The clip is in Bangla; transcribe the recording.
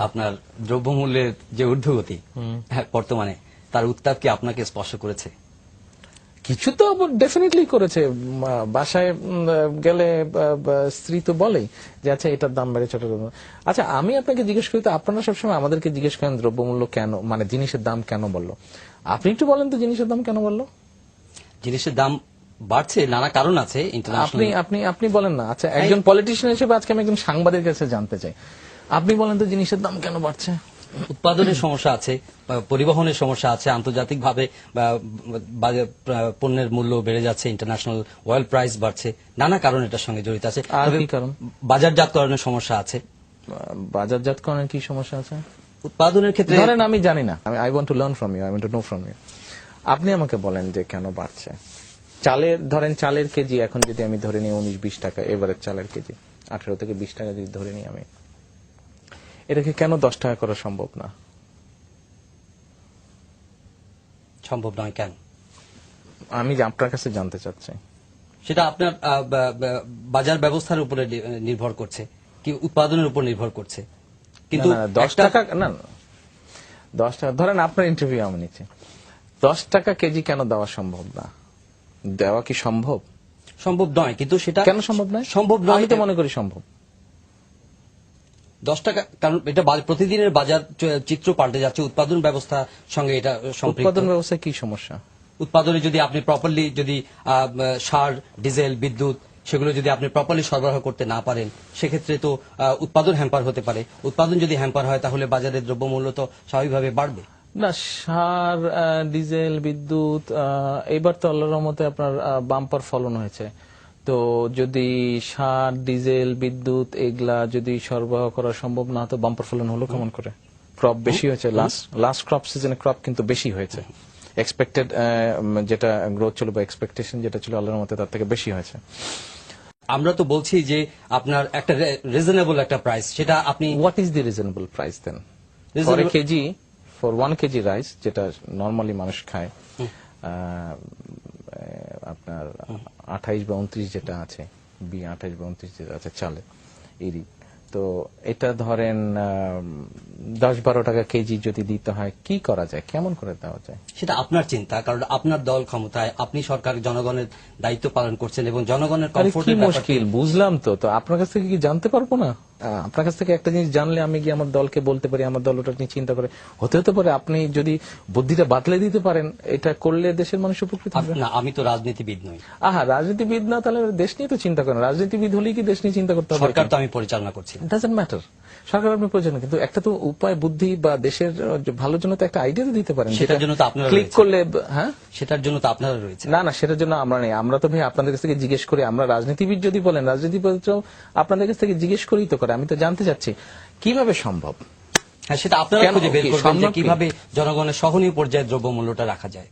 আপনার দ্রব্যমূল্যের যে ঊর্ধ্বগতি বর্তমানে, তার উত্তাপ কি আপনাকে স্পর্শ করেছে? কিছু তো ডেফিনেটলি করেছে। বাসায় গেলে স্ত্রী তো বলেই যে আচ্ছা এটার দাম বেড়েছে। আচ্ছা আমি আপনাকে জিজ্ঞেস করি, তো আপনারা সবসময় আমাদেরকে জিজ্ঞেস করেন দ্রব্যমূল্য কেন, মানে জিনিসের দাম কেন বললো। আপনি একটু বলেন তো জিনিসের দাম কেন বললো? জিনিসের দাম বাড়ছে, নানা কারণ আছে। আপনি আপনি আপনি বলেন না। আচ্ছা একজন পলিটিশিয়ান হিসেবে আজকে আমি একজন সাংবাদিকের কাছে জানতে চাই, আপনি বলেন তো জিনিসের দাম কেন বাড়ছে? উৎপাদনের সমস্যা আছে, পরিবহনের সমস্যা আছে, আন্তর্জাতিকভাবে পণ্যের মূল্য বেড়ে যাচ্ছে, ইন্টারন্যাশনাল অয়েল প্রাইস বাড়ছে, নানা কারণ এটার সঙ্গে জড়িত আছে। আর কি কারণ? বাজারজাতকরণের সমস্যা আছে। বাজারজাতকরণের কি সমস্যা আছে? উৎপাদনের ক্ষেত্রে ধরেন আমি জানি না, I want to learn from you, I want to know from you. আপনি আমাকে বলেন যে কেন বাড়ছে। চালের, ধরেন চালের কেজি এখন যদি আমি ধরে নিই 19-20 টাকা, এভারেজ চালের কেজি 18 থেকে 20 টাকা যদি ধরে নিই আমি, এটাকে কেন 10 টাকা করা সম্ভব না? সম্ভব নয় কেন? আমি আপনার কাছে জানতে চাচ্ছি। সেটা আপনার বাজার ব্যবস্থার উপরে নির্ভর করছে, কি উৎপাদনের উপর নির্ভর করছে। কিন্তু 10 টাকা না, 10 টাকা ধরেন আপনার ইন্টারভিউ আমি নিচ্ছি, 10 টাকা কেজি কেন দেওয়া সম্ভব না? দেওয়া কি সম্ভব? সম্ভব নয়, কিন্তু সেটা কেন সম্ভব নয়? সম্ভব নয়, আমি তো মনে করি সম্ভব। 10 টাকা, কারণ এটা প্রতিদিনের বাজার চিত্র পাল্টে যাচ্ছে, উৎপাদন ব্যবস্থার সঙ্গে এটা সম্পৃক্ত। উৎপাদন ব্যবস্থায় কি সমস্যা? উৎপাদনে যদি আপনি প্রপারলি যদি সার, ডিজেল, বিদ্যুৎ সেগুলো যদি আপনি প্রপারলি সরবরাহ করতে না পারেন, সেক্ষেত্রে তো উৎপাদন হ্যাম্পার হতে পারে। উৎপাদন যদি হ্যাম্পার হয় তাহলে বাজারের দ্রব্যমূল্য তো স্বাভাবিকভাবে বাড়বে না। সার, ডিজেল, বিদ্যুৎ, এইবার তো আল্লাহর রহমতে আপনার বাম্পার ফলন হয়েছে। তো যদি সার, ডিজেল, বিদ্যুৎ এগুলা যদি সরবরাহ করা সম্ভব না, তো বাম্পার ফলন হলো কেমন করে? ক্রপ বেশি হয়েছে, লাস্ট ক্রপ সিজনে ক্রপ কিন্তু বেশি হয়েছে। এক্সপেক্টেড যেটা গ্রোথ ছিল বা এক্সপেকটেশন যেটা ছিল আল্লাহর মতে তার থেকে বেশি হয়েছে। আমরা তো বলছি যে আপনার একটা রিজনেবল একটা প্রাইস, সেটা আপনি what is the reasonable price then for a kg, for 1 kg rice যেটা নরমালি মানুষ খায়, আপনার 28 বা 29 যেটা আছে, 28 বা 29 যেটা আছে চালে ইরি, তো এটা ধরেন 10-12 টাকা কেজি যদি দিতে হয়, কি করা যায়, কেমন করে দেওয়া যায়? সেটা আপনার চিন্তা, কারণ আপনার দল ক্ষমতায়, আপনি সরকার, জনগণের দায়িত্ব পালন করছেন এবং জনগণের কমফোর্টের ব্যাপারটা মুশকিল বুঝলাম। তো আপনার কাছ থেকে কি জানতে পারবো না? আপনার কাছ থেকে একটা জিনিস জানলে আমি গিয়ে আমার দলকে বলতে পারি, আমার দল ওটা নিয়ে চিন্তা করে, হতে পারে আপনি যদি বুদ্ধিটা বাতলে দিতে পারেন, এটা করলে দেশের মানুষ উপকৃত হবে। না, আমি তো রাজনীতিবিদ নই। রাজনীতিবিদ না, তাহলে দেশ নিয়ে তো চিন্তা করেন। রাজনীতিবিদ হলেই কি দেশ নিয়ে চিন্তা করতে হবে? সরকার তো আমি পরিচালনা করছি, ডাজন্ট ম্যাটার সরকার আপনি পরিচালনা, কিন্তু একটা তো উপায়, বুদ্ধি বা দেশের ভালোর জন্য তো একটা আইডিয়া তো দিতে পারেন। সেটার জন্য তো আপনারা ক্লিক করলে, হ্যাঁ সেটার জন্য তো আপনারা রয়েছে। না, সেটার জন্য আমরা নেই। আমরা তো ভাই আপনাদের কাছ থেকে জিজ্ঞেস করি। আমরা রাজনীতিবিদ যদি বলেন, রাজনীতিবিদ আপনাদের কাছ থেকে জিজ্ঞেস করেই তো করে। আমি তো জানতে চাচ্ছি কিভাবে সম্ভব। হ্যাঁ, সেটা আপনারা খুঁজে বের করবেন যে কিভাবে জনগণের সহনীয় পর্যায়ে দ্রব্যমূল্যটা রাখা যায়।